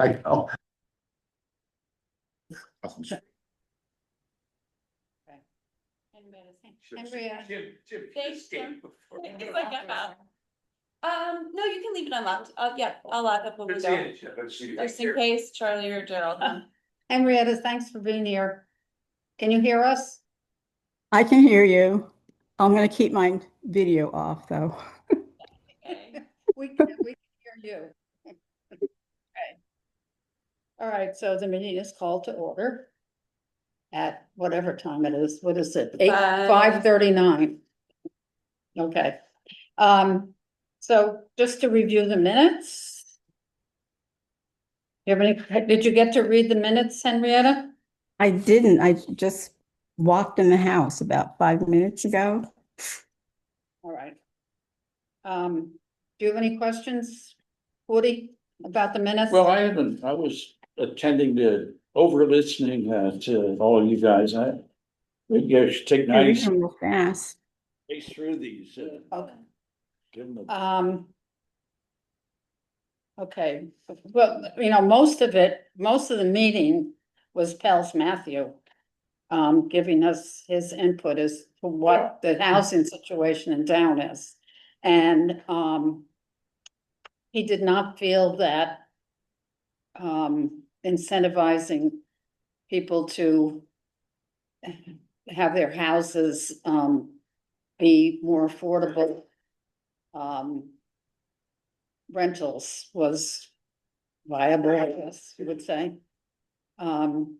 I know. Henrietta. Thanks, Jim. It's like no, you can leave it unlocked. Yeah, I'll lock up when we go. Just in case Charlie or Gerald. Henrietta, thanks for being here. Can you hear us? I can hear you. I'm going to keep my video off though. Okay. We can hear you. Okay. All right, so the meeting is called to order at whatever time it is. What is it? 5:39. Okay. So just to review the minutes. Did you get to read the minutes, Henrietta? I didn't. I just walked in the house about 5 minutes ago. All right. Do you have any questions, Woody, about the minutes? Well, I was attending over listening to all of you guys. Maybe I should take You're nice reading real fast. pace through these. Okay. Give them a. Okay, well, most of the meeting was Pels Matthew. Giving us his input as to what the housing situation in town is. And, he did not feel that, incentivizing people to have their houses, be more affordable, rentals was viable, I guess you would say. Do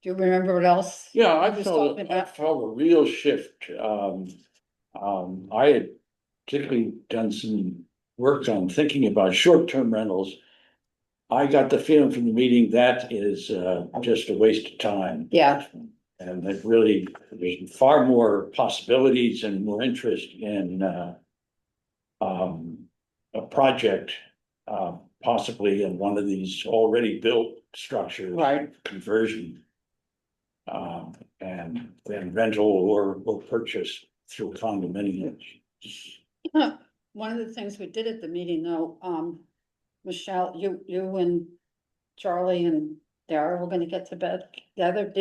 you remember what else? Yeah, I was talking I about? felt a real shift. I had particularly done some work on thinking about short-term rentals. I got the feeling from the meeting that is just a waste of time. Yeah. And that really, there's far more possibilities and more interest in a project, possibly in one of these already built structures. Right. Conversion. And then rental or purchase through condominiums. One of the things we did at the meeting though, Michelle, you and Charlie and Dara were gonna get to bed together.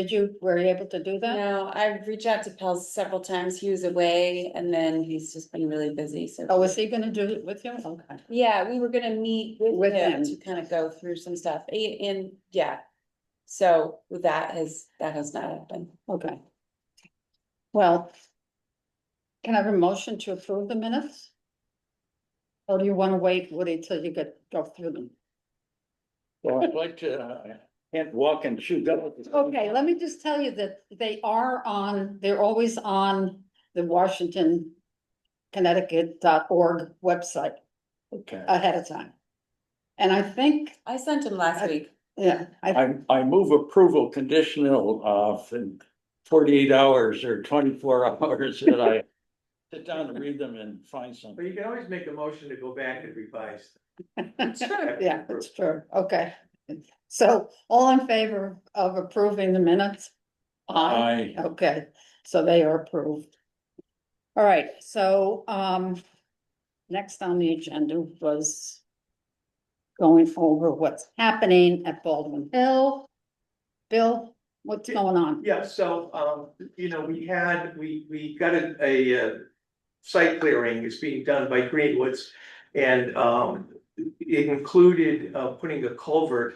Were you able to do that? No, I've reached out to Pels several times. He was away and then he's just been really busy, so. Oh, was he gonna do it with you? Okay. Yeah, we were gonna meet with With him him. to kind of go through some stuff and yeah. So that has not happened. Okay. Well. Can I have a motion to approve the minutes? Or do you wanna wait, Woody, till you go through them? Well, I'd like to, can't walk and chew gum. Okay, let me just tell you that they're always on the Washington, Connecticut.org website Okay. ahead of time. And I think, I sent him last week. yeah, I move approval conditional in 48 hours or 24 hours that I sit down and read them and find But something. you can always make a motion to go back and revise. yeah, it's true, okay. So all in favor of approving the minutes? Aye. Okay, so they are approved. All right, so, next on the agenda was going over what's happening at Baldwin Hill. Bill, what's going on? Yeah, so, we got a site clearing is being done by Greenwoods. And, it included, putting a culvert,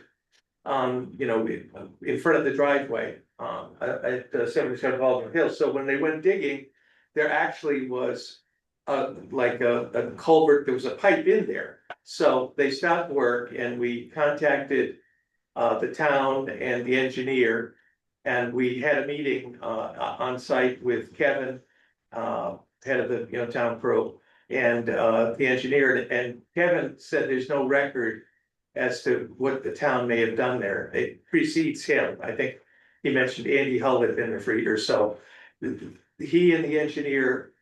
in front of the driveway, at 77 Baldwin Hill. So when they went digging, there actually was like a culvert, there was a pipe in there. So they stopped work and we contacted the town and the engineer. And we had a meeting on site with Kevin, head of the town crew, and the engineer. And Kevin said there's no record as to what the town may have done there. It precedes him. I think he mentioned Andy Hull had been there for years. So he and the engineer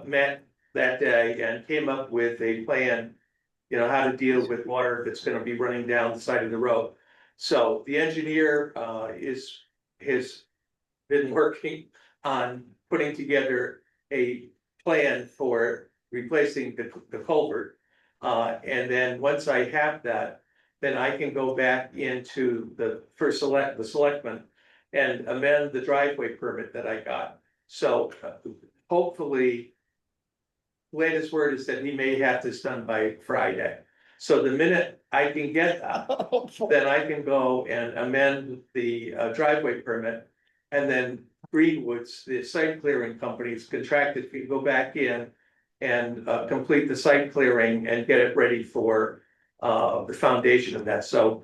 met that day and came up with a plan, how to deal with water that's gonna be running down the side of the road. So the engineer has been working on putting together a plan for replacing the culvert. And then once I have that, then I can go back into the selectmen and amend the driveway permit that I got. So hopefully, latest word is that he may have this done by Friday. So the minute I can get that, then I can go and amend the driveway permit. And then Greenwoods, the site clearing company, is contracted to go back in and complete the site clearing and get it ready for the foundation of that. So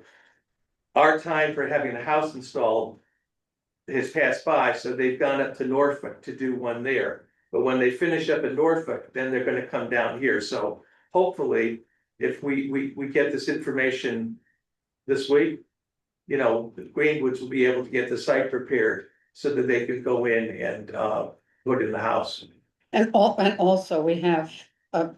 our time for having the house installed has passed by, so they've gone up to Norfolk to do one there. But when they finish up in Norfolk, then they're gonna come down here. So hopefully, if we get this information this week, you know, the Greenwoods will be able to get the site prepared so that they can go in and put in the house. And also we have a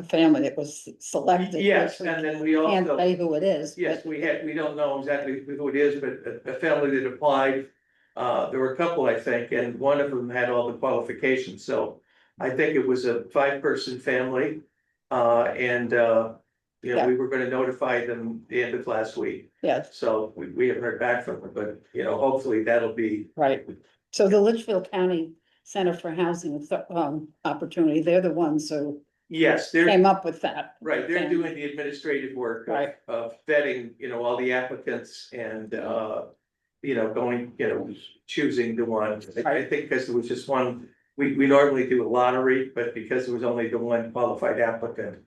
family that was selected. Yes, which we and then we can't also, say who it is. yes, but- we don't know exactly who it is, but a family that applied. There were a couple, I think, and one of them had all the qualifications, so I think it was a 5-person family. You know, Yeah. we were gonna notify them the end of last week, Yes, so we haven't heard back from them, but, you know, hopefully that'll be. right. So the Litchfield County Center for Housing Opportunity, they're the ones who Yes, they're, came up with that. right, they're doing the administrative work Right. of vetting, you know, all the applicants and, you know, going, you know, choosing the one. I think because there was just one, we normally do a lottery, but because there was only the one qualified applicant,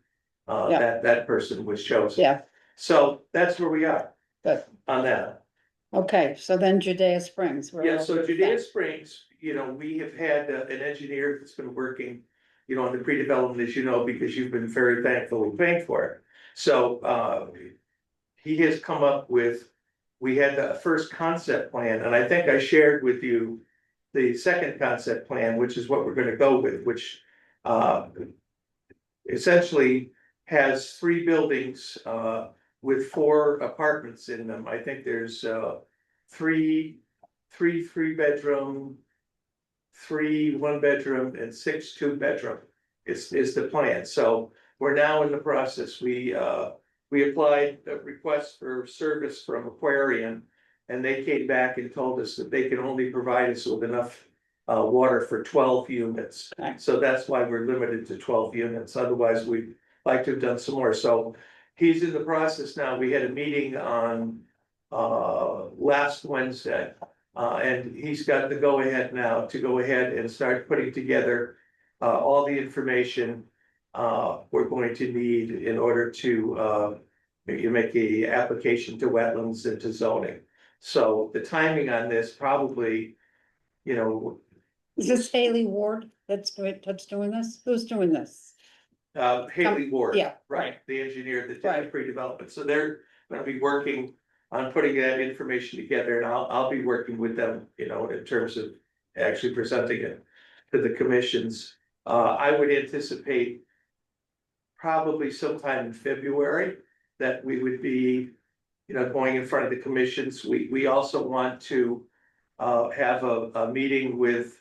Yeah. that person was chosen. Yeah, So that's where we are good. on that. Okay, so then Judea Springs. we're Yeah, over so with Judea that. Springs, you know, we have had an engineer that's been working, you know, on the pre-development, as you know, because you've been very thankfully paying for it. So, he has come up with, we had the first concept plan, and I think I shared with you the second concept plan, which is what we're gonna go with, which, essentially has 3 buildings, with 4 apartments in them. I think there's, 3 3-bedroom, 3 1-bedroom, and 6 2-bedroom is the plan. So we're now in the process. We applied a request for service from Aquarian, and they came back and told us that they can only provide us with enough water for 12 units. Okay. So that's why we're limited to 12 units. Otherwise, we'd like to have done some more. So he's in the process now. We had a meeting on last Wednesday. And he's got the go-ahead now to go ahead and start putting together all the information we're going to need in order to make a application to wetlands and to zoning. So the timing on this probably, you know, Is this Haley Ward that's doing this? Who's doing this? Haley Ward. yeah, Right, the engineer that did the Right. pre-development. So they're gonna be working on putting that information together, and I'll be working with them, you know, in terms of actually presenting it to the commissions. I would anticipate probably sometime in February that we would be, you know, going in front of the commissions. We also want to have a meeting with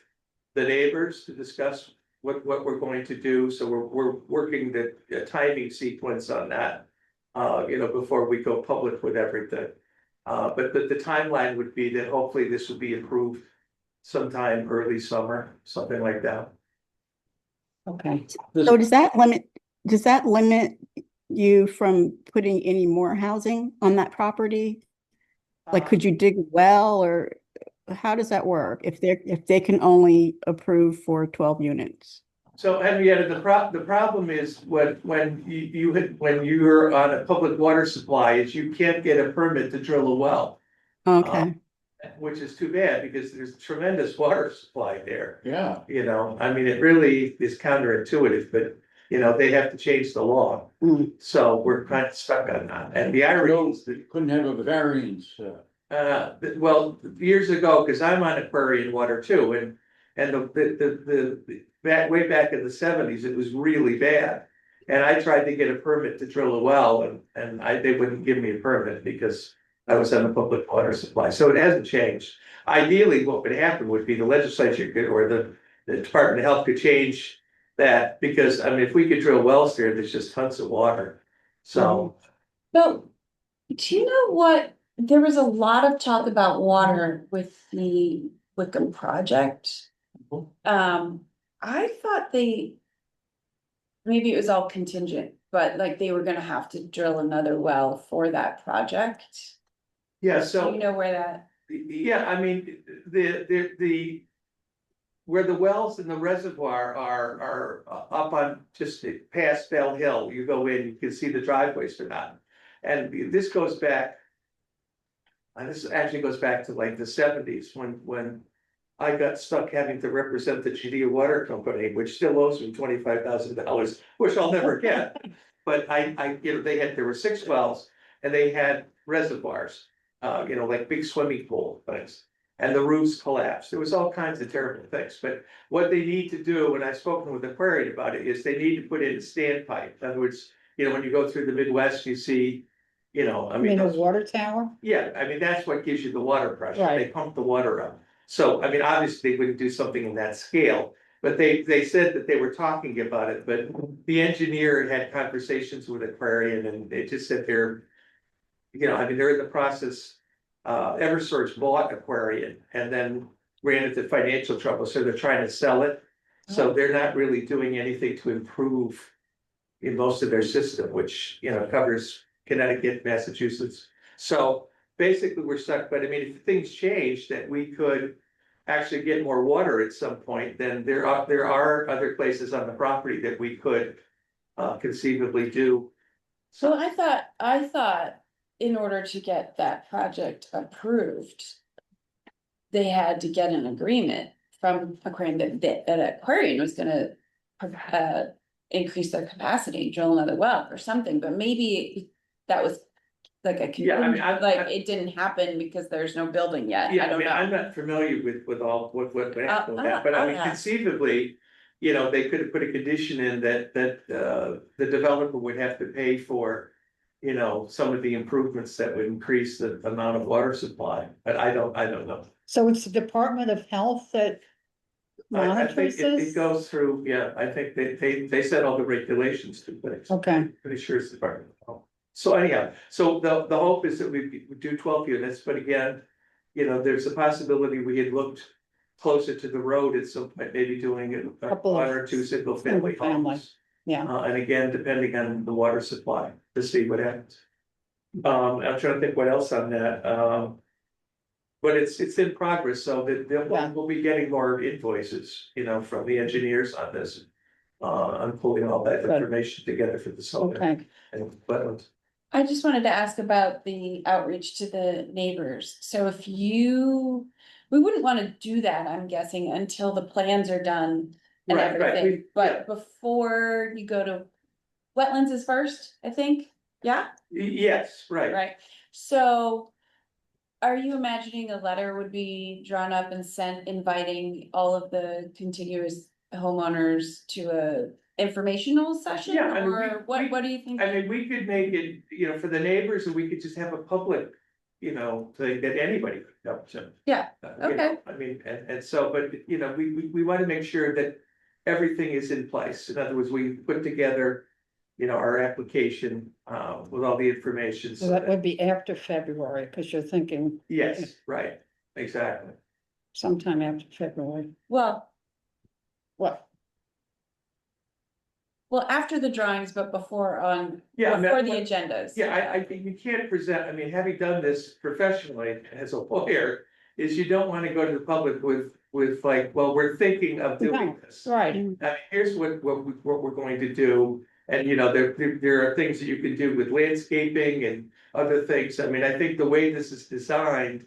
the neighbors to discuss what we're going to do. So we're working the timing sequence on that, you know, before we go public with everything. But the timeline would be that hopefully this will be approved sometime early summer, something like that. Okay, So does that limit you from putting any more housing on that property? Like, could you dig a well, or how does that work if they can only approve for 12 units? So Henrietta, the problem is when you're on a public water supply is you can't get a permit to drill a well. Okay, Which is too bad because there's tremendous water supply there. Yeah, You know, I mean, it really is counterintuitive, but you know, they have to change the law. Mm. So we're kind of stuck on that. And the irony is that couldn't have a variance. well, years ago, because I'm on Aquarian water too, and the way back in the 70s, it was really bad. And I tried to get a permit to drill a well, and they wouldn't give me a permit because I was on a public water supply. So it hasn't changed. Ideally, what would happen would be the legislature could, or the Department of Health could change that, because I mean, if we could drill wells there, there's just tons of water. So No, Do you know what, there was a lot of talk about water with the Wickham project. I thought maybe it was all contingent, but like they were gonna have to drill another well for that project. Yeah, Do so. you know where that? Yeah, I mean, where the wells in the reservoir are up on just past Bell Hill, you go in, you can see the driveways for that. And this goes back. And this actually goes back to like the seventies, when I got stuck having to represent the Judea Water Company, which still owes me $25,000, which I'll never get. But there were 6 wells and they had reservoirs, like big swimming pool things. And the roofs collapsed. There was all kinds of terrible things, but what they need to do, and I've spoken with Aquarian about it, is they need to put in a standpipe. In other words, when you go through the Midwest, you see, I I mean. mean, a those- water tower? Yeah, I mean, that's what gives you the water pressure. Right. They pump the water up. So, I mean, obviously, they wouldn't do something in that scale, but they said that they were talking about it, but the engineer had conversations with Aquarian and they just said they're. I mean, they're in the process, Eversource bought Aquarian and then ran into financial trouble, so they're trying to sell it. So they're not really doing anything to improve in most of their system, which, covers Connecticut, Massachusetts. So basically, we're stuck, but I mean, if things change that we could actually get more water at some point, then there are other places on the property that we could conceivably do. So I thought in order to get that project approved, they had to get an agreement from Aquarian that Aquarian was gonna increase their capacity, drill another well or something, but maybe that was like a. Yeah, I mean, It didn't happen because there's no building yet. Yeah, I I don't mean, know. I'm not familiar with all, what happened with I'll- that, but I mean, I'll ask. conceivably. They could have put a condition in that the developer would have to pay for. Some of the improvements that would increase the amount of water supply, but I don't know. So it's the Department of Health that I monitors think it this? goes through, yeah, I think they set all the regulations to place. Okay, Pretty sure it's the Department of Health. So anyhow, so the hope is that we do 12 units, but again, there's a possibility we had looked closer to the road at some point, maybe doing a Couple of 1 or 2 single family single-family. homes. yeah. And again, depending on the water supply, to see what happens. I'm trying to think what else on that, but it's in progress, so Yeah. we'll be getting more invoices, from the engineers on this. I'm pulling all that Good. information together for the solar Okay, and wetlands. I just wanted to ask about the outreach to the neighbors. So we wouldn't want to do that, I'm guessing, until the plans are done and Right, right, everything. But before you go to wetlands is first, I think. Yeah, Yes, right. right. So are you imagining a letter would be drawn up and sent inviting all of the contiguous homeowners to a informational session? Yeah, I mean, Or what do you think? I mean, we could make it, for the neighbors, and we could just have a public, thing that anybody could come to. Yeah, okay. I mean, and so, but, we want to make sure that everything is in place. In other words, we put together, our application, with all the information. so that would be after February, because you're thinking Yes, right, exactly. sometime after February. Well, What? after the drawings, but before Yeah, I mean, before the what- agendas. Yeah, I think you can't present, I mean, having done this professionally as a lawyer, is you don't want to go to the public with like, well, we're thinking of doing No, this. Right, I mean, here's what we're going to do, and there are things that you can do with landscaping and other things. I mean, I think the way this is designed.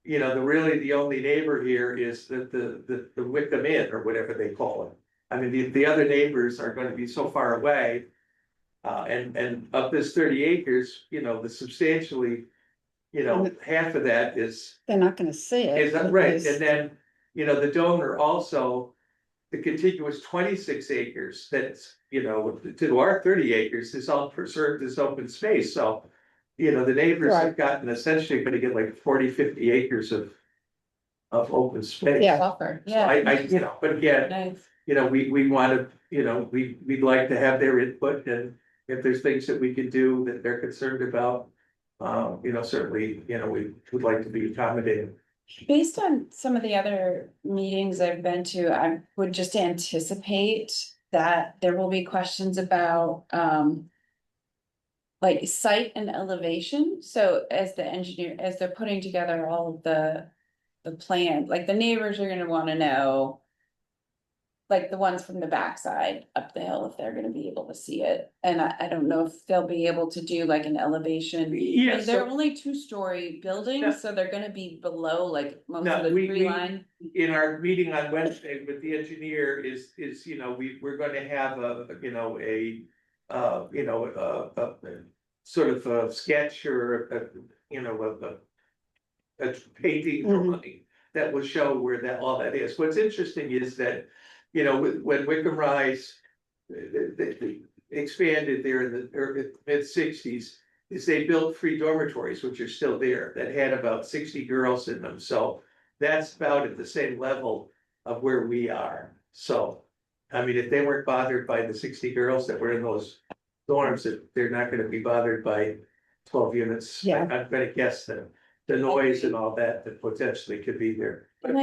The only neighbor here is the Wickham Inn or whatever they call it. I mean, the other neighbors are gonna be so far away. And of this 30 acres, the substantially, half of that is they're not gonna see it. is that right? because- And then, the donor also, the contiguous 26 acres that's, to our 30 acres is all preserved as open space, so. The neighbors have Right. gotten essentially gonna get like 40, 50 acres of open space. Yeah. Buffer, So yeah. but again, Nice. we wanna, we'd like to have their input, and if there's things that we can do that they're concerned about. certainly, we would like to be accommodating. Based on some of the other meetings I've been to, I would just anticipate that there will be questions about, like site and elevation, so as the engineer, as they're putting together all of the plan, like the neighbors are gonna wanna know. Like the ones from the backside up the hill, if they're gonna be able to see it, and I don't know if they'll be able to do like an elevation. Yeah, Because they're so- only 2-story Yeah. buildings, so they're gonna be below like most No, of the we- tree we- line. In our meeting on Wednesday with the engineer is, we're gonna have a sort of a sketch or a painting drawing that will show where all that is. What's interesting is that, when Wickham Rise they expanded there in the mid-60s, is they built 3 dormitories, which are still there, that had about 60 girls in them, so that's about at the same level of where we are. So, I mean, if they weren't bothered by the 60 girls that were in those dorms, that they're not gonna be bothered by 12 units. Yeah. I'm gonna guess that the noise and all that potentially could be there. But,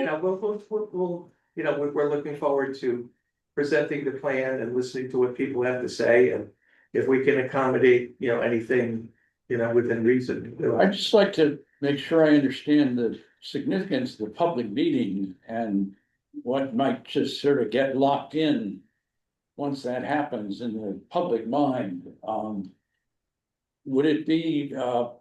we're looking forward to presenting the plan and listening to what people have to say, and if we can accommodate, anything, within reason. I'd just like to make sure I understand the significance of the public meeting and what might just sort of get locked in once that happens in the public mind. Would it be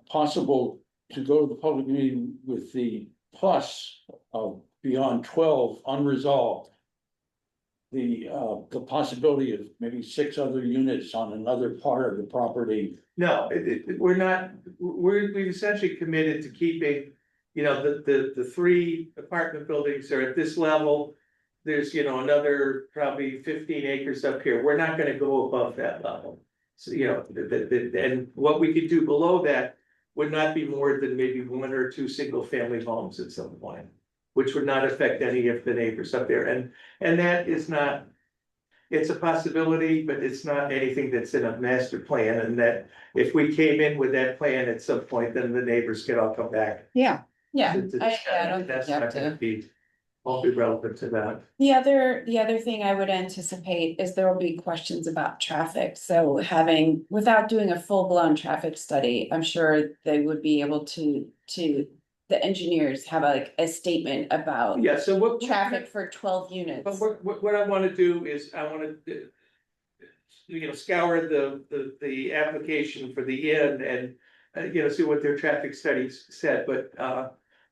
possible to go to the public meeting with the plus of beyond 12 unresolved? The possibility of maybe 6 other units on another part of the property. No, we're not, we've essentially committed to keeping, the 3 apartment buildings are at this level. There's, another probably 15 acres up here. We're not gonna go above that level. So, and what we could do below that would not be more than maybe 1 or 2 single-family homes at some point, which would not affect any of the neighbors up there. And that is not, it's a possibility, but it's not anything that's in a master plan, and that if we came in with that plan at some point, then the neighbors could all come back. Yeah, Yeah, to discuss I don't it. That's think you not have gonna to. won't be relevant to that. The other thing I would anticipate is there will be questions about traffic, so without doing a full-blown traffic study, I'm sure they would be able to. The engineers have a statement about Yeah, so what? traffic for 12 But units. what I wanna do is, I wanna. Scour the application for the inn and, see what their traffic studies said, but,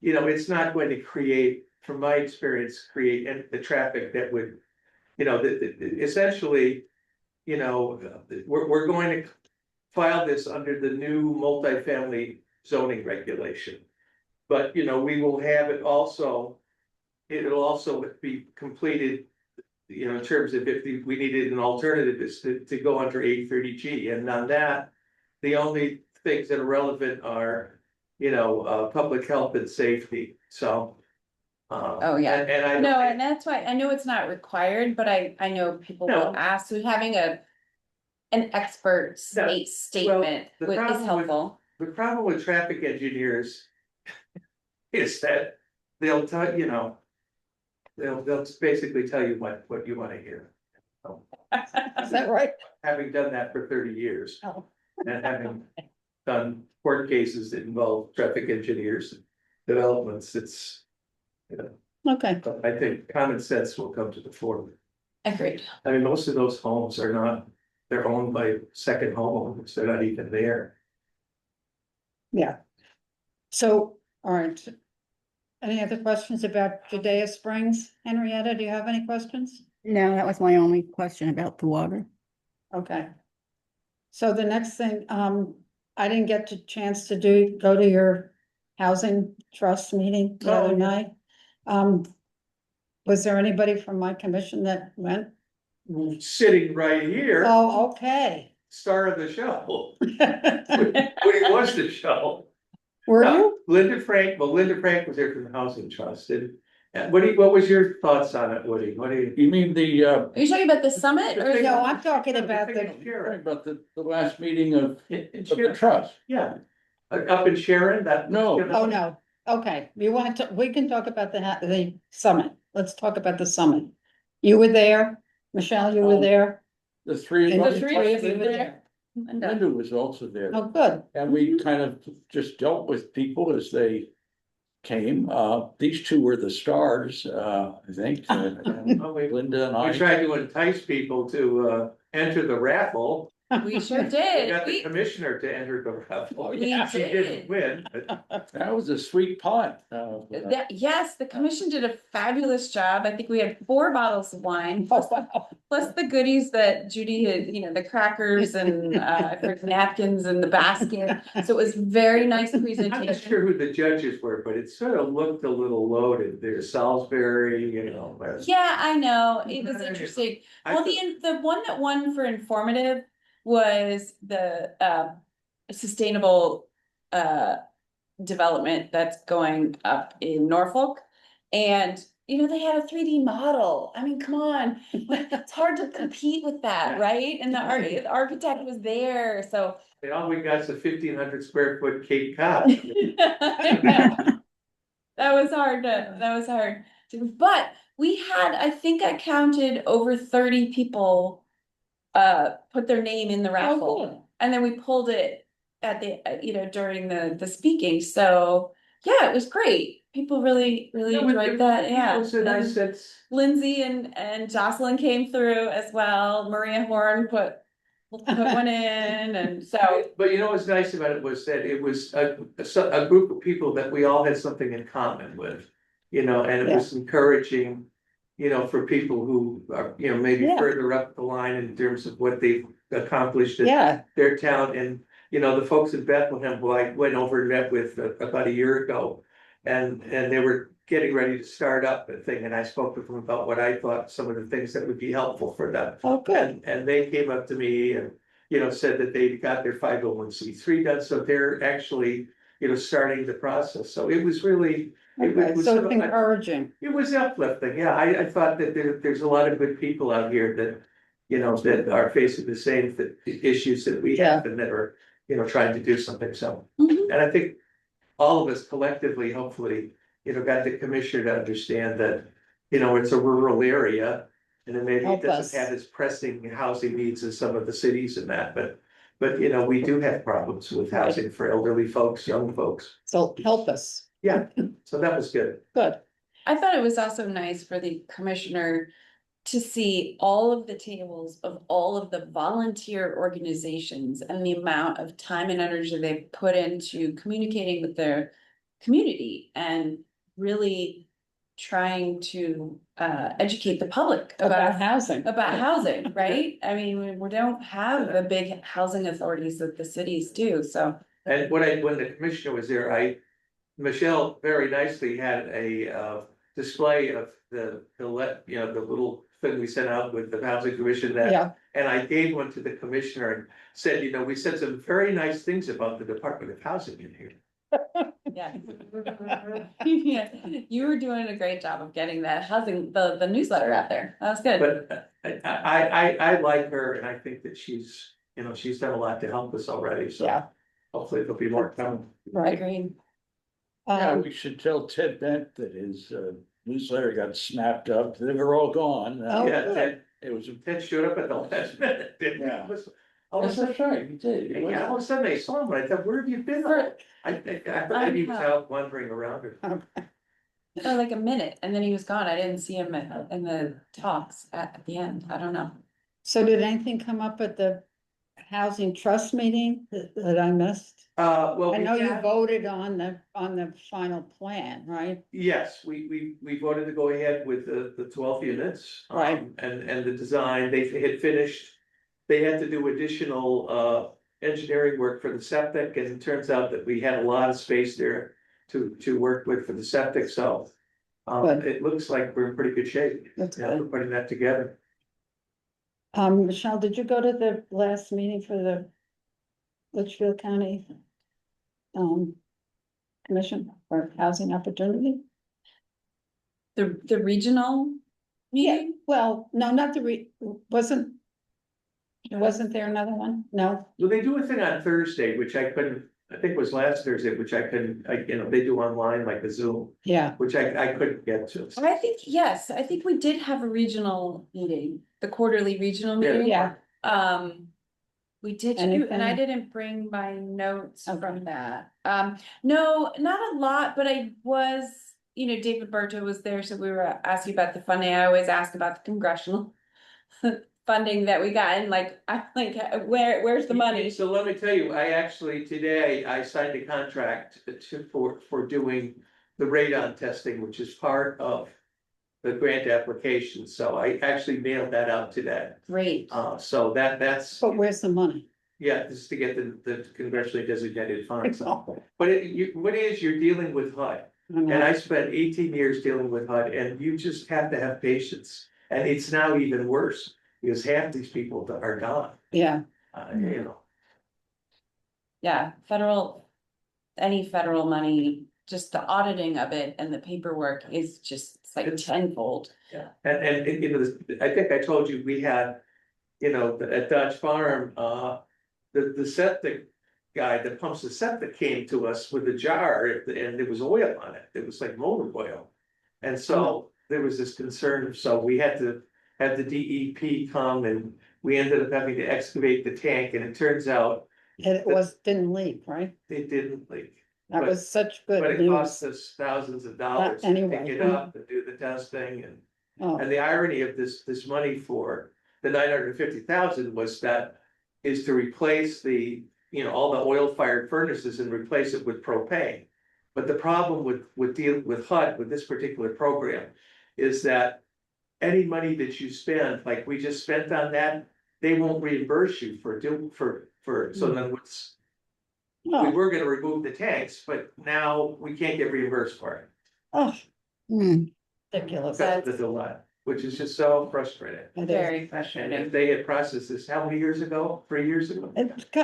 it's not going to create, from my experience, the traffic that would. Essentially, we're going to file this under the new multifamily zoning regulation. But, we will have it also, it'll also be completed, in terms of if we needed an alternative is to go under 830G, and on that, the only things that are relevant are, public health and safety, so. Oh, yeah. And I. No, and that's why, I know it's not required, but I know people No. will ask, so having an expert statement the is problem with- helpful. The problem with traffic engineers is that they'll tell, they'll basically tell you what you wanna hear. is that right? Having done that for 30 years Oh. and having done court cases that involve traffic engineers, developments, it's. Okay, I think common sense will come to the fore. Agreed. I mean, most of those homes are not, they're owned by second homeowners, they're not even there. yeah. So, all right. Any other questions about Judea Springs? Henrietta, do you have any questions? No, that was my only question about the water. Okay. So the next thing, I didn't get the chance to go to your housing trust meeting the Oh, other yeah. night. Was there anybody from my commission that went? Sitting right here, Oh, okay. star of the show, when he was the show. Were you? Linda Frank was there from the housing trust, and what was your thoughts on it, Woody? What do you? You mean the, Are you talking about the summit or? No, I'm talking about thing in the, Sharon. about the last meeting of In the Sharon, trust? yeah. Up in Sharon, that. No. Oh, no, okay, we can talk about the summit, let's talk about the summit. You were there, Michelle, you were there? The three. And The three of you were there. Linda was also there. Oh, good, And we kind of just dealt with people as they came. These two were the stars, I think. Oh, Linda and We I. tried to entice people to enter the raffle. We sure We did. got the We commissioner to enter the raffle. Oh, we yeah. She didn't did. win, but That was a sweet pot. Yes, the commission did a fabulous job. I think we had 4 bottles of wine, oh, wow. plus the goodies that Judy had, the crackers and I forgot napkins and the basket. So it was very nice I'm not presentation. sure who the judges were, but it sort of looked a little loaded. There's Salisbury, but Yeah, I know. It was interesting. I Well, thought- the one that won for informative was the sustainable development that's going up in Norfolk. And they had a 3D model. I mean, come on, it's hard to compete with that, right? And the architect was there, so. all we got is a 1,500 square foot Cape Cod. That was hard but we had, I think I counted over 30 people put their name in the raffle. cool. And then we pulled it at the, during the speaking, so yeah, it was great. People really enjoyed that, yeah. It was a nice, it's, Lindsay and Jocelyn came through as well, Maria Horn put one in, and so. but what's nice about it was that it was a group of people that we all had something in common with. And it was encouraging, for people who are, maybe Yeah. further up the line in terms of what they've accomplished in Yeah, their town. And, the folks in Bethlehem, who I went over and met with about a year ago. And they were getting ready to start up a thing, and I spoke with them about what I thought some of the things that would be helpful for them. oh, good, And they came up to me and, said that they got their 501(c)(3 done, so they're actually, starting the process. So it was really, okay, was so sort it's of- encouraging, it was uplifting. Yeah, I thought that there's a lot of good people out here that, that are facing the same issues that we have and that are, trying to do something. So, Mhm. and I think all of us collectively, hopefully, got the commissioner to understand that, it's a rural area. And then maybe it Help us. doesn't have as pressing housing needs as some of the cities and that, but we do have problems with housing for elderly folks, young folks. so help us, Yeah, so that was good. good, I thought it was also nice for the commissioner to see all of the tables of all of the volunteer organizations and the amount of time and energy they've put into communicating with their community and really trying to educate the public about housing. about housing, right? I mean, we don't have the big housing authorities that the cities do, so. And when the commissioner was there, Michelle very nicely had a display of the little thing we sent out with the housing commission that. Yeah, And I gave one to the commissioner and said, we said some very nice things about the Department of Housing in here. Yeah. Yeah, you were doing a great job of getting that housing, the newsletter out there. That was good. But I like her and I think that she's done a lot to help us already, so. yeah, Hopefully there'll be more coming. right. Agreed. Yeah, we should tell Ted Bent that his newsletter got snapped up. They were all gone. Oh, Yeah, good. It was. Ted showed up at the last minute, didn't he? Yeah. All of a sudden, right, he did. yeah, all of a sudden they saw him, and I thought, where have you been? For- I thought he was out wandering around. Like a minute, and then he was gone. I didn't see him in the talks at the end. I don't know. So did anything come up at the housing trust meeting that I missed? Well, I we know you had- voted on the final plan, right? Yes, we voted to go ahead with the 12 units. Right. And the design, they had finished. They had to do additional engineering work for the septic, and it turns out that we had a lot of space there to work with for the septic, so. Good. It looks like we're in pretty good shape. That's Yeah, we're good. putting that together. Michelle, did you go to the last meeting for the Litchfield County Commission for Housing Opportunity? The regional meeting? Well, no, not wasn't there another one? No? Well, they do a thing on Thursday, which I couldn't I think it was last Thursday, which I couldn't, they do online like a Zoom, Yeah, which I couldn't get to. I think, yes, I think we did have a regional meeting, the quarterly regional Yeah. meeting. yeah, We did, too, and I Anything? didn't bring my notes Okay. from that. No, not a lot, but I was, David Berto was there, so we were asking about the funding. I always ask about the congressional funding that we got, and I'm like, where's the money? So let me tell you, I actually, today, I signed a contract for doing the radon testing, which is part of the grant application, so I actually mailed that out today. Great. So that's, but where's the money? yeah, this is to get the congressionally designated funds. But what it is, you're dealing with HUD, and I spent 18 years dealing with HUD, and you just have to have patience. And it's now even worse, because half these people are gone, Yeah, Yeah, any federal money, just the auditing of it and the paperwork is just, it's like tenfold. Yeah, and I think I told you, we had, at Dodge Farm, the septic guy that pumps the septic came to us with a jar, and there was oil on it, it was like motor oil. And so there was this concern, so we had to have the DEP come, and we ended up having to excavate the tank, and it turns out it didn't leak, right? it didn't leak. That But- was such But good it cost news. us thousands of dollars to anyway, pick it up and do the testing, Oh, and the irony of this money for the 950,000 was that is to replace all the oil fired furnaces and replace it with propane. But the problem with HUD, with this particular program, is that any money that you spend, like we just spent on that, they won't reimburse you so then we oh, were gonna remove the tanks, but now we can't get reimbursed for it. oh, Hmm. ridiculous. That's the delay, which is just so frustrating. It is. Very And frustrating. if they had processed this, how many years ago? 3 years ago?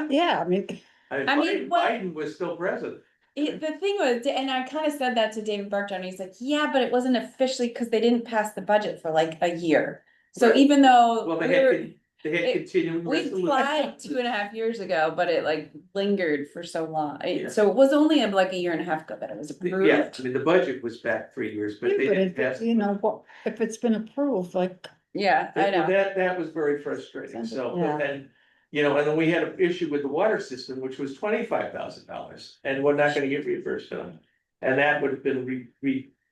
Yeah, I mean, I mean, what- Biden was still president. The thing was, and I kind of said that to David Burton, and he's like, yeah, but it wasn't officially, because they didn't pass the budget for like a year. So Right. even though Well, we they had continuing we resolution. applied 2.5 years ago, but it like lingered for so long. Yeah. So it was only like a year and a half ago that it was Yeah, approved. I mean, the budget was back 3 years, but they but didn't pass. what, if it's been approved, like, Yeah, I know. That was very frustrating, so, Yeah. but then, and then we had an issue with the water system, which was $25,000, and we're not gonna get reimbursed on it. And that would have been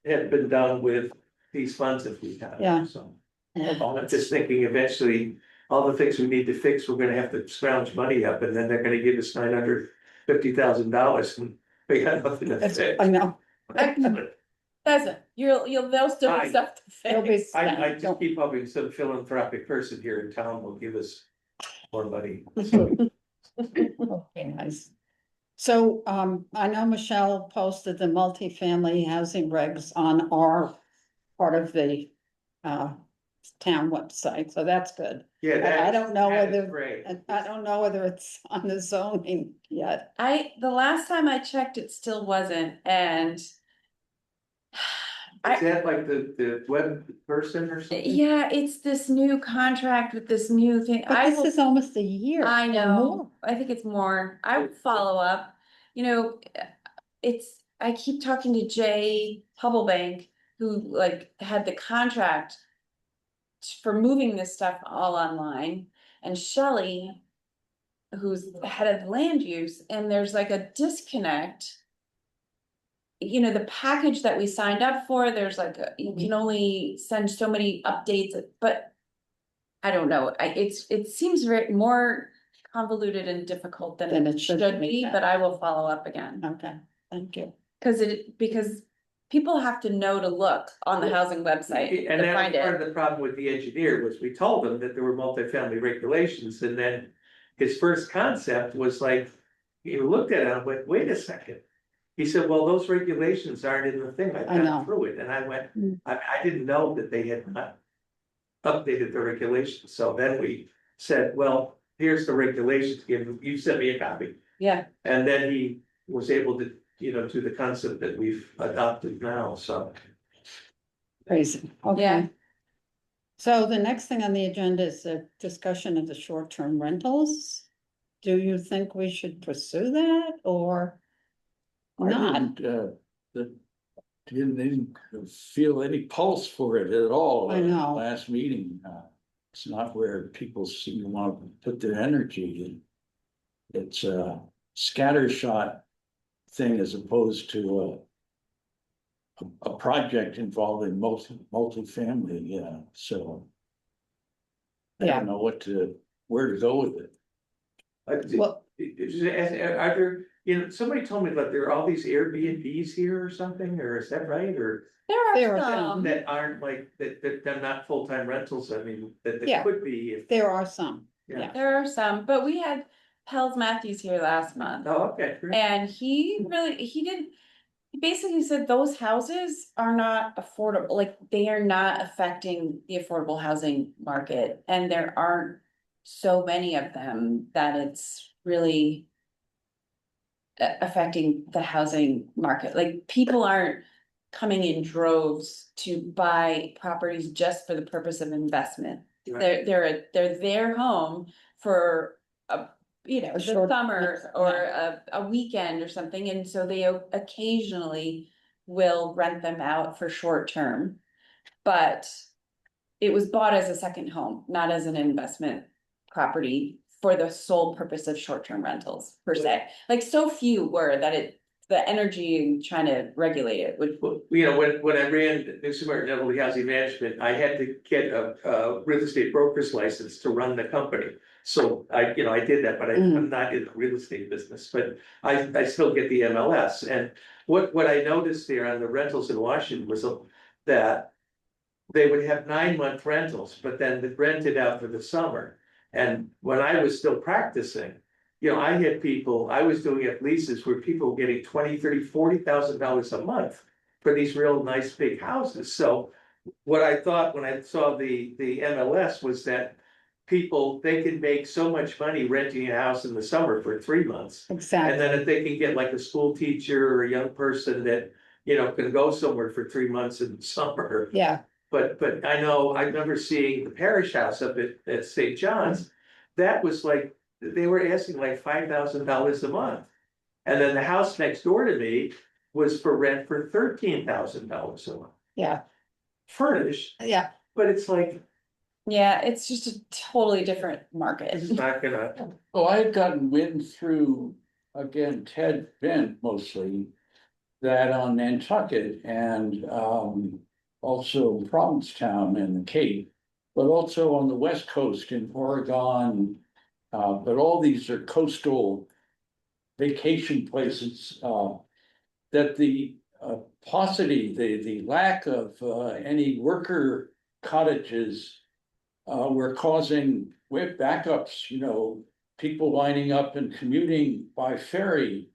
had been done with these funds if we had. Yeah. So, I'm just thinking eventually, all the things we need to fix, we're gonna have to scrounge money up, and then they're gonna give us $950,000, and we got nothing to it's, fix. I know. They'll still I- have stuff to It'll be- fix. I just keep hoping some philanthropic person here in town will give us more money. Okay, nice. So, I know Michelle posted the multifamily housing regs on our part of the, town website, so that's good. Yeah, I that. don't know that is whether- Great. And I don't know whether it's on the zoning yet. The last time I checked, it still wasn't, and Is that like the web person or something? yeah, it's this new contract with this new thing. But I this will, is almost a year. I or know, more. I think it's more. I would follow up. I keep talking to Jay Hubblebank, who like had the contract for moving this stuff all online, and Shelley, who's the head of land use, and there's like a disconnect. The package that we signed up for, there's like, you can only send so many updates, but I don't know, it seems very more convoluted and difficult than Than it it should should be, be, yeah. but I will follow up again. Okay, thank you. Because people have to know to look on the housing website And to that find was part it. of the problem with the engineer, was we told him that there were multifamily regulations, and then his first concept was like, he looked at it and went, wait a second. He said, well, those regulations aren't in the thing, I've I know. gone through it, and I went, Mm. I didn't know that they had not updated the regulations, so then we said, well, here's the regulations, you sent me a copy. Yeah, And then he was able to, do the concept that we've adopted now, so. Crazy, Yeah. okay. So the next thing on the agenda is a discussion of the short-term rentals. do you think we should pursue that or not? Didn't feel any pulse for it at all. I know. Last meeting, it's not where people seem to want to put their energy in. It's a scattershot thing as opposed to a project involving multifamily, yeah, so. I Yeah. don't know where to go with it. Well, Are there, somebody told me that there are all these Airbnbs here or something, or is that right, or There There are are some. some, that aren't like, that they're not full-time rentals, I mean, that they Yeah. could be if. there are some, Yeah. yeah. there are some, but we had Pels Matthews here last month. Oh, okay. Great. And he basically said those houses are not affordable, like they are not affecting the affordable housing market. And there aren't so many of them that it's really affecting the housing market. Like people aren't coming in droves to buy properties just for the purpose of investment. Right. They're their home for the short- summer or a weekend or something, and so they occasionally will rent them out for short term. But it was bought as a second home, not as an investment property for the sole purpose of short-term rentals per se. Like so few were that the energy in trying to regulate it would. Well, when I ran New Smart Level Housing Management, I had to get a real estate broker's license to run the company. So I did that, but I'm not in the real estate business, but I still get the MLS. And what I noticed there on the rentals in Washington was that they would have 9-month rentals, but then they rented out for the summer. And when I was still practicing, I had people, I was doing up leases where people were getting $20,000, $30,000, $40,000 a month for these real nice big houses. So what I thought when I saw the MLS was that they could make so much money renting a house in the summer for 3 months. And Exactly, then if they can get like a school teacher or a young person that, can go somewhere for 3 months in the summer. yeah, But I know, I remember seeing the parish house up at St. John's, that was like, they were asking like $5,000 a month. And then the house next door to me was for rent for $13,000 a month, yeah, furnished, yeah, but it's like, Yeah, it's just a totally different market. it's not gonna. Oh, I had gotten wind through, again, Ted Bent mostly, that on Nantucket and also Provincetown and the Cape, but also on the West Coast in Oregon. But all these are coastal vacation places, that the paucity, the lack of any worker cottages were causing web backups, people lining up and commuting by ferry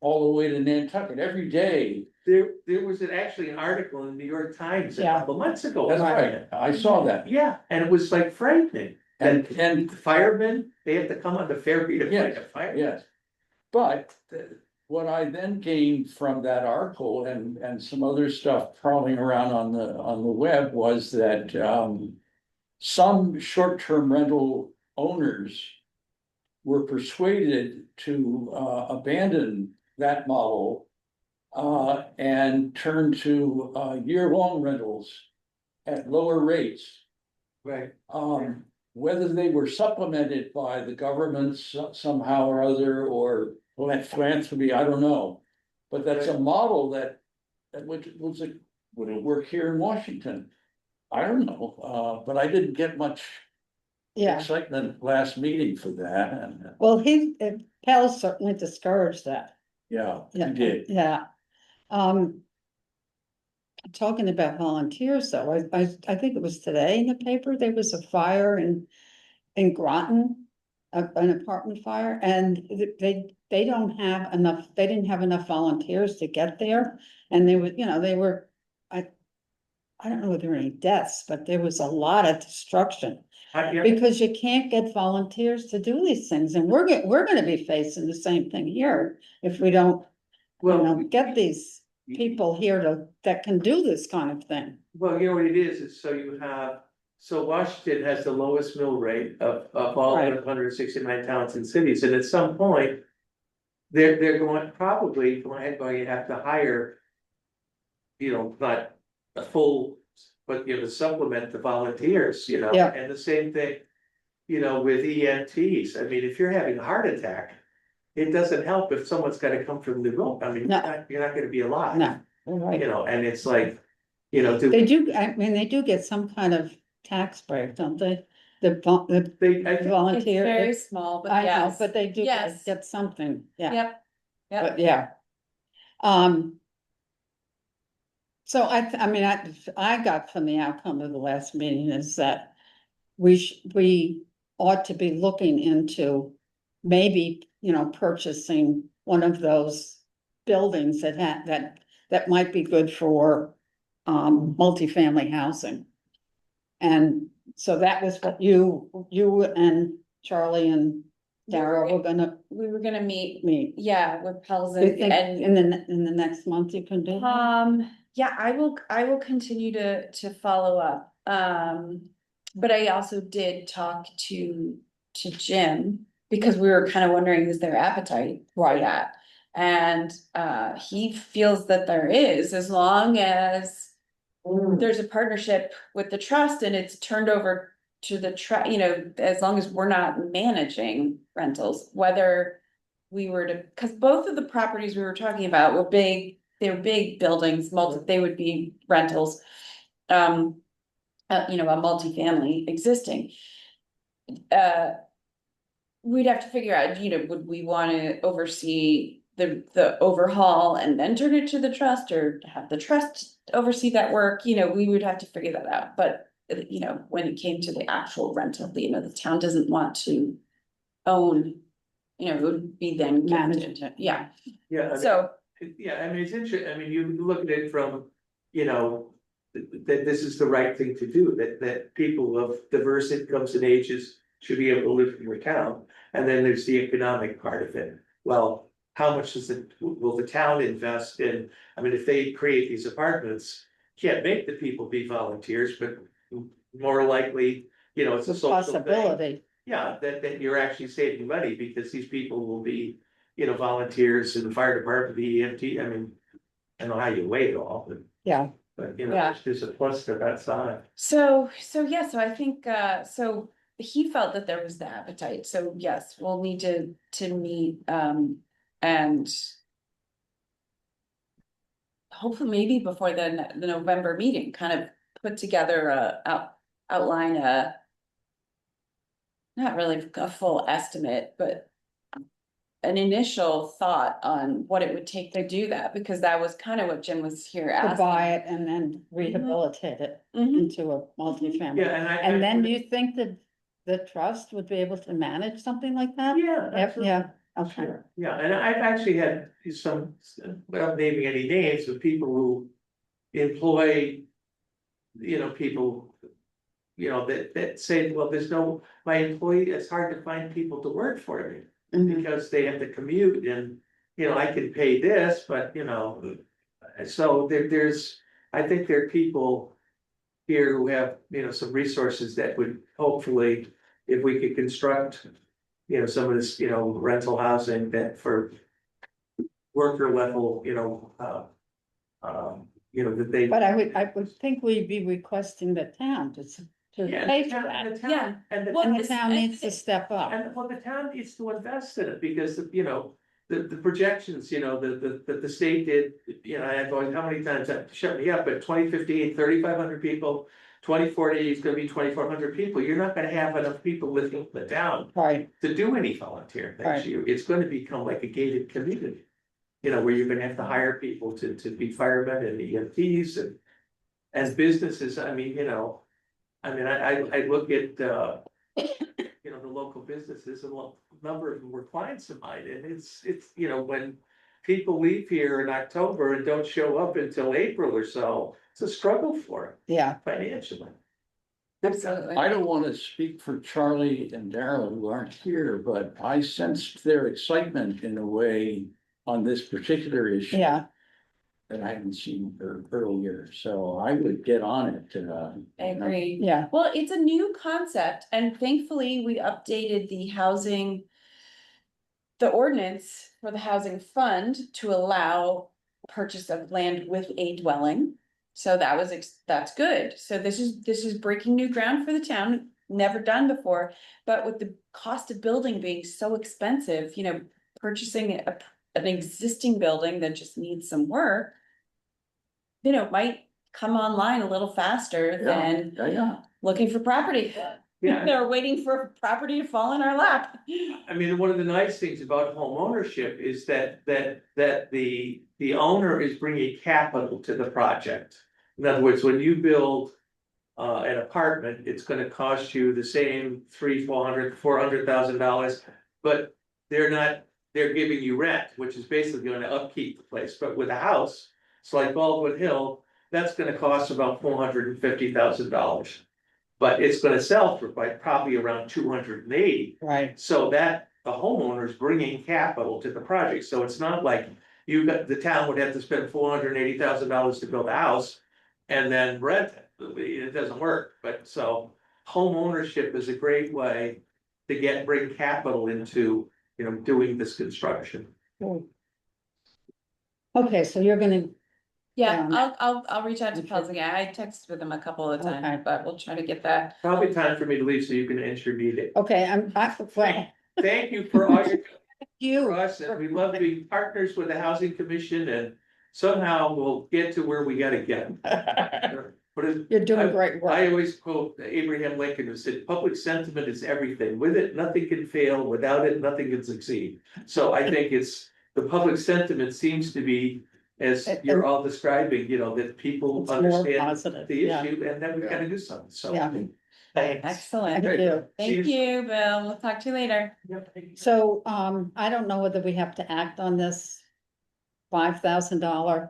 all the way to Nantucket every day. There was actually an article in the New York Times a Yeah. couple months ago. That's about right, it. I saw that. Yeah, and it was like frightening. And The firemen, they have to come on the ferry to fight a fire. yes, but what I then gained from that article and some other stuff crawling around on the web was that some short-term rental owners were persuaded to abandon that model and turn to year-long rentals at lower rates. Right. Whether they were supplemented by the governments somehow or other, or philanthropy, I don't know. But that's a model that would it work here in Washington? I don't know, but I didn't get much yeah. excitement last meeting for that, and Well, Pell certainly discouraged that. yeah, he Yeah, did. yeah. Talking about volunteers, though, I think it was today in the paper, there was a fire in Groton. An apartment fire, and they don't have enough, they didn't have enough volunteers to get there. And they were, I don't know if there were any deaths, but there was a lot of destruction. Yeah. Because you can't get volunteers to do these things, and we're gonna be facing the same thing here if we don't, Well, get these people here that can do this kind of thing. well, you know what it is so you have So Washington has the lowest mill rate of all Right. 169 towns and cities, and at some point. They're probably going to have to hire. You know, not a full, but to supplement the volunteers, Yeah. and the same thing. With EMTs, I mean, if you're having a heart attack. It doesn't help if someone's gotta come from the room, I mean, No. you're not gonna be alive. No, you're right. And it's like, They do, I mean, they do get some kind of tax break, don't they? The I think, It's volunteer. very small, but I know, yes. but they do Yes. get something, yeah, Yep, yep. but yeah. So I mean, I got from the outcome of the last meeting is that we ought to be looking into maybe, purchasing one of those buildings that might be good for multifamily housing. And so that was what you and Charlie and Darrell were gonna We were gonna meet, meet. yeah, with Pels Do you think and. in the next month you can do that? Yeah, I will continue to follow up. But I also did talk to Jim because we were kind of wondering, is there appetite for Right. that? And he feels that there is, as long as there's a partnership with the trust and it's turned over to the as long as we're not managing rentals, whether we were to, because both of the properties we were talking about were big. They were big buildings, they would be rentals. A multifamily existing. We'd have to figure out, would we want to oversee the overhaul and then turn it to the trust, or have the trust oversee that work? We would have to figure that out, but when it came to the actual rental, the town doesn't want to own. It would be then Managed. yeah, yeah, I mean, so. yeah, I mean, it's interesting, I mean, you look at it from, that this is the right thing to do, that people of diverse incomes and ages should be able to live in your town. And then there's the economic part of it. Well, how much will the town invest in, I mean, if they create these apartments, can't make the people be volunteers, but more likely, it's a social thing. Possibility. Yeah, that you're actually saving money because these people will be, volunteers in the fire department, the EMT, I mean. I don't know how you weigh it all, Yeah, but Yeah. there's a plus to that side. So I think, so he felt that there was the appetite, so yes, we'll need to meet, and. Hopefully maybe before the November meeting, kind of put together outline not really a full estimate, but. An initial thought on what it would take to do that, because that was kind of what Jim was here to asking. buy it and then rehabilitate it Mhm. into a multifamily. Yeah, And then you think that the trust would be able to manage something like that? Yeah, absolutely. Yeah, okay, Sure, yeah, and I've actually had some, without naming any names, of people who employ. People. That say, well, my employee, it's hard to find people to work for me. Mhm. Because they have to commute and, I can pay this, but, so I think there are people. Here who have, some resources that would hopefully, if we could construct. Some of this, rental housing that for. Worker level, that they. but I would think we'd be requesting the town to Yeah, pay the for town- that. the town- Yeah. And the. Well, And the it's- town needs to step up. And well, the town needs to invest in it because, the projections, that the state did, I've always, how many times that shut me up, but 2015, 3,500 people. 2040 is gonna be 2,400 people, you're not gonna have enough people living in the town Right, to do any volunteer Right. things. It's gonna become like a gated community. Where you're gonna have to hire people to be firemen and EMTs and. As businesses, I mean, I look at, the local businesses, and a number of them were clients of mine, and it's, when. People leave here in October and don't show up until April or so, it's a struggle for them yeah, financially. Absolutely. I don't want to speak for Charlie and Darrell who aren't here, but I sensed their excitement in a way on this particular issue. yeah, that I hadn't seen earlier, so I would get on it. I agree. Yeah, Well, it's a new concept and thankfully we updated the housing. The ordinance for the housing fund to allow purchase of land with a dwelling. So that was, that's good. So this is breaking new ground for the town, never done before. But with the cost of building being so expensive, you know, purchasing an existing building that just needs some work. You know, might come online a little faster than Yeah, looking for property. Yeah. They're waiting for property to fall in our lap. I mean, one of the nice things about home ownership is that the owner is bringing capital to the project. In other words, when you build an apartment, it's gonna cost you the same $400,000, but they're giving you rent, which is basically gonna upkeep the place. But with a house, it's like Baldwin Hill, that's gonna cost about $450,000. But it's gonna sell for probably around 280. right. So that the homeowner is bringing capital to the project, so it's not like the town would have to spend $480,000 to build a house. And then rent it doesn't work, but so home ownership is a great way to bring capital into, you know, doing this construction. Okay, so you're gonna, Yeah, Yeah. I'll reach out to Okay. Pels again. I texted with him a couple of Okay. times, but we'll try to get that. Probably time for me to leave so you can end your meeting. okay, well, Thank you for all your for you, us, and we love being partners with the housing commission, and somehow we'll get to where we gotta get. But you're doing great I work. always quote Abraham Lincoln, who said, public sentiment is everything. With it, nothing can fail. Without it, nothing can succeed. So I think the public sentiment seems to be, as you're all describing, you know, that people It's more understand positive, the yeah. issue, and then we gotta do something, so. Yeah. Thanks. Excellent. Thank you. Thank you, Bill. We'll talk to you later. So, I don't know whether we have to act on this $5,000,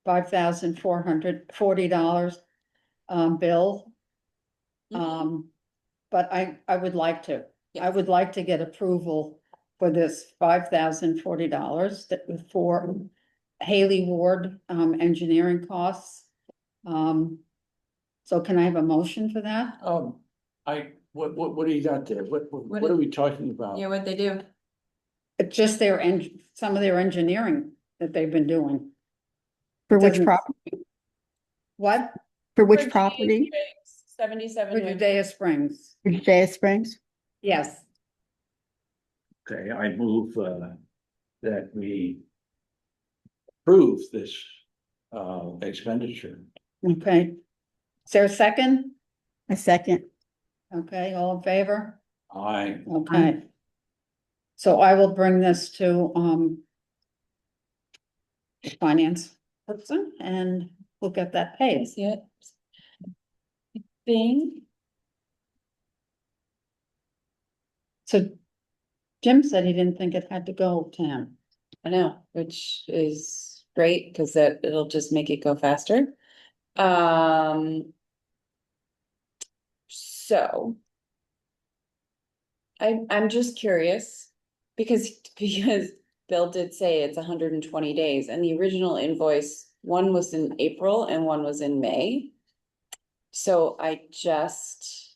$5,440, bill. But I would like to, I would like to get approval for this $5,040 that for Haley Ward, engineering costs. So can I have a motion for that? what do you got there? What are we talking about? Yeah, what'd they do? It's just some of their engineering that they've been doing. For which Doesn't- property? What? For which property? 77. Judea Springs, For Jaya Springs? yes. Okay, I move, that we approve this, expenditure. Okay. Is there a second? A second. Okay, all in favor? I, Okay. So I will bring this to, the finance person and we'll get that paid. See it? Bing. So Jim said he didn't think it had to go to him. I know, which is great, cause it'll just make it go faster. So. I'm just curious, because Bill did say it's 120 days, and the original invoice, one was in April and one was in May. So I just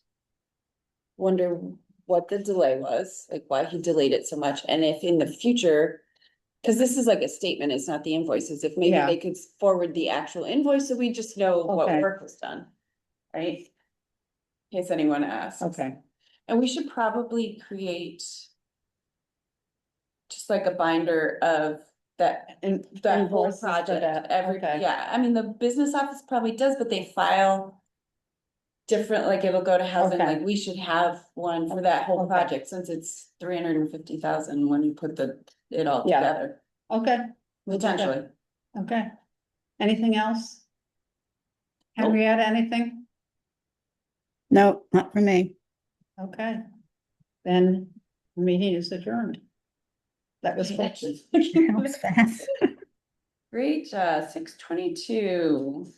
wonder what the delay was, like why he delayed it so much, and if in the future. Cause this is like a statement, it's not the invoices, if maybe Yeah. they could forward the actual invoice, so we just know what Okay. work was done. Right? In case anyone asks. Okay, And we should probably create. Just like a binder of that, and that whole invoices for project, that, okay. yeah, I mean, the business office probably does, but they file. Different, like it'll go to housing, Okay. like we should have one for that whole Okay. project, since it's 350,000 when you put it all Yeah. together, Okay, we'll do that. potentially. Okay. Anything else? Nope. Henrietta, anything? No, not for me. Okay. Then the meeting is adjourned. That was fast. That was fast. Great, 6:22.